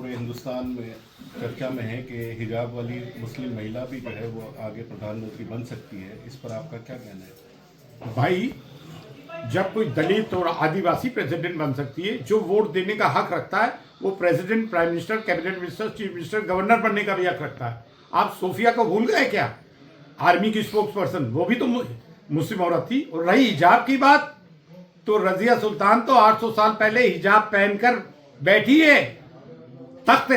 पूरे हिंदुस्तान में चर्चा में है कि हिजाब वाली मुस्लिम महिला भी जो है वो आगे प्रधानमंत्री बन सकती है, इस पर आपका क्या कहना है? भाई, जब कोई दलित और आदिवासी प्रेसिडेंट बन सकती है, जो वोट देने का हक रखता है वो president, prime minister, cabinet minister, chief minister, governor बनने का भी हक रखता है। आप सोफिया को भूल गए क्या? आर्मी की स्पोक्स पर्सन, वो भी तो मुस्लिम औरत थी। और रही हिजाब की बात, तो रजिया सुल्तान तो 800 साल पहले हिजाब पहनकर बैठी है, तख्त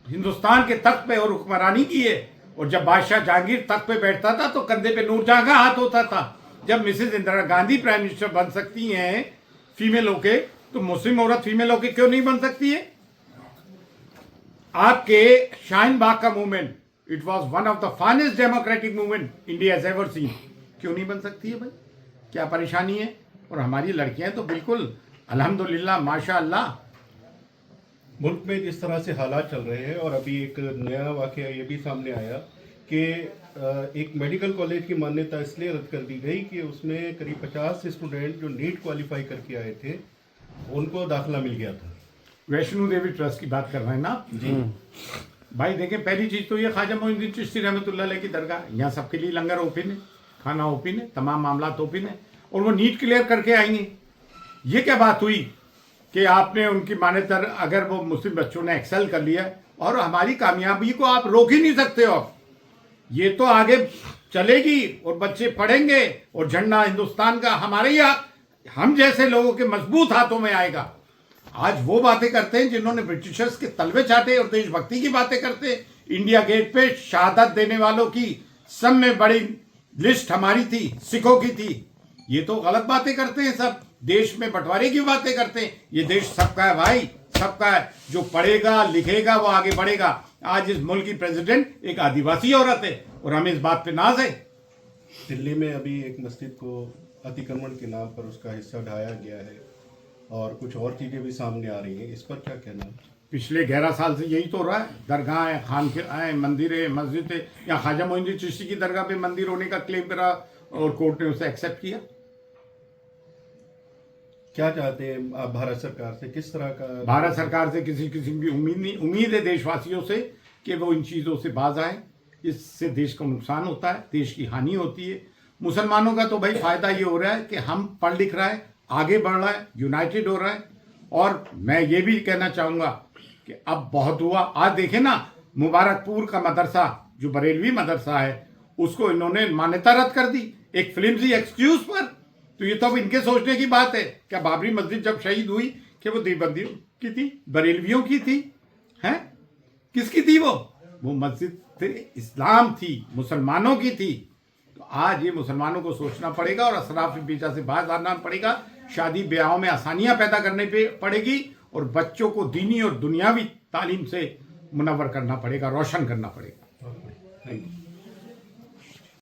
हिंदुस्तान के तख्त पे और हुक्मरानी की है। और जब बादशाह जहांगीर तख्त पे बैठता था तो कंधे पे नूरजहां का हाथ होता था। जब Mrs Indira Gandhi prime minister बन सकती हैं फीमेल होके, तो मुस्लिम औरत फीमेल होके क्यों नहीं बन सकती है? आपके शाहीन बाग का movement, it was one of the finest democratic movement India has ever seen, क्यों नहीं बन सकती है भाई? क्या परेशानी है? और हमारी लड़कियां तो बिल्कुल अल्हम्दुलिल्लाह माशाअल्लाह। मुल्क में जिस तरह से हालात चल रहे हैं, और अभी एक नया वाकया ये भी सामने आया कि एक मेडिकल कॉलेज की मान्यता इसलिए रद्द कर दी गई कि उसमें करीब 50 स्टूडेंट जो नीट क्वालिफाई करके आए थे उनको दाखिला मिल गया था। वैष्णो देवी ट्रस्ट की बात कर रहे हैं ना आप? जी भाई देखें, पहली चीज तो ये ख्वाजा मोइनुद्दीन चिश्ती रहमतुल्लाह अलैह की दरगाह, यहाँ सबके लिए लंगर ओपन है, खाना ओपन है, तमाम मामला ओपन है, और वो नीट क्लियर करके आएंगे। ये क्या बात हुई कि आपने उनकी मान्यता, अगर वो मुस्लिम बच्चों ने एक्सेल कर लिया और हमारी कामयाबी को आप रोक ही नहीं सकते हो। ये तो आगे चलेगी और बच्चे पढ़ेंगे और झंडा हिंदुस्तान का हमारे ही हम जैसे लोगों के मजबूत हाथों में आएगा। आज वो बातें करते हैं जिन्होंने ब्रिटिशर्स के तलवे चाटे और देशभक्ति की बातें करते हैं। इंडिया गेट पे शहादत देने वालों की सब में बड़ी लिस्ट हमारी थी, सिखों की थी। ये तो गलत बातें करते हैं सब, देश में बंटवारे की बातें करते हैं। ये देश सबका है भाई, सबका है। जो पढ़ेगा लिखेगा वो आगे बढ़ेगा। आज इस मुल्क की प्रेसिडेंट एक आदिवासी औरत है और हमें इस बात पे नाज है। दिल्ली में अभी एक मस्जिद को अतिक्रमण के नाम पर उसका हिस्सा ढाया गया है और कुछ और चीज़ें भी सामने आ रही हैं, इस पर क्या कहना है? पिछले 11 साल से यही तो रहा है। दरगाह है, खानक़ाह है, मंदिर है, मस्जिद है। या ख्वाजा मोइनुद्दीन चिश्ती की दरगाह पे मंदिर होने का क्लेम करा और कोर्ट ने उसे एक्सेप्ट किया। क्या चाहते हैं आप भारत सरकार से? किस तरह का? भारत सरकार से किसी किस्म की उम्मीद नहीं। उम्मीद है देशवासियों से कि वो इन चीज़ों से बाज आए। इससे देश को नुकसान होता है, देश की हानि होती है। मुसलमानों का तो भाई फायदा ये हो रहा है कि हम पढ़ लिख रहा है, आगे बढ़ रहा है, यूनाइटेड हो रहा है। और मैं ये भी कहना चाहूँगा कि अब बहुत हुआ। आज देखें ना, मुबारकपुर का मदरसा जो बरेलवी मदरसा है, उसको इन्होंने मान्यता रद्द कर दी एक फिल्मजी एक्सक्यूज पर। तो ये तो अब इनके सोचने की बात है। क्या बाबरी मस्जिद जब शहीद हुई कि वो देवबंदियों की थी, बरेलवियों की थी? हैं? किसकी थी वो मस्जिद इस्लाम थी, मुसलमानों की थी। तो आज ये मुसलमानों को सोचना पड़ेगा और असराफ बीजा से बाहर आना पड़ेगा। शादी ब्याहों में आसानियां पैदा करने पे पड़ेगी और बच्चों को दीनी और दुनियावी तालीम से मुनव्वर करना पड़ेगा, रोशन करना पड़ेगा। Thank you.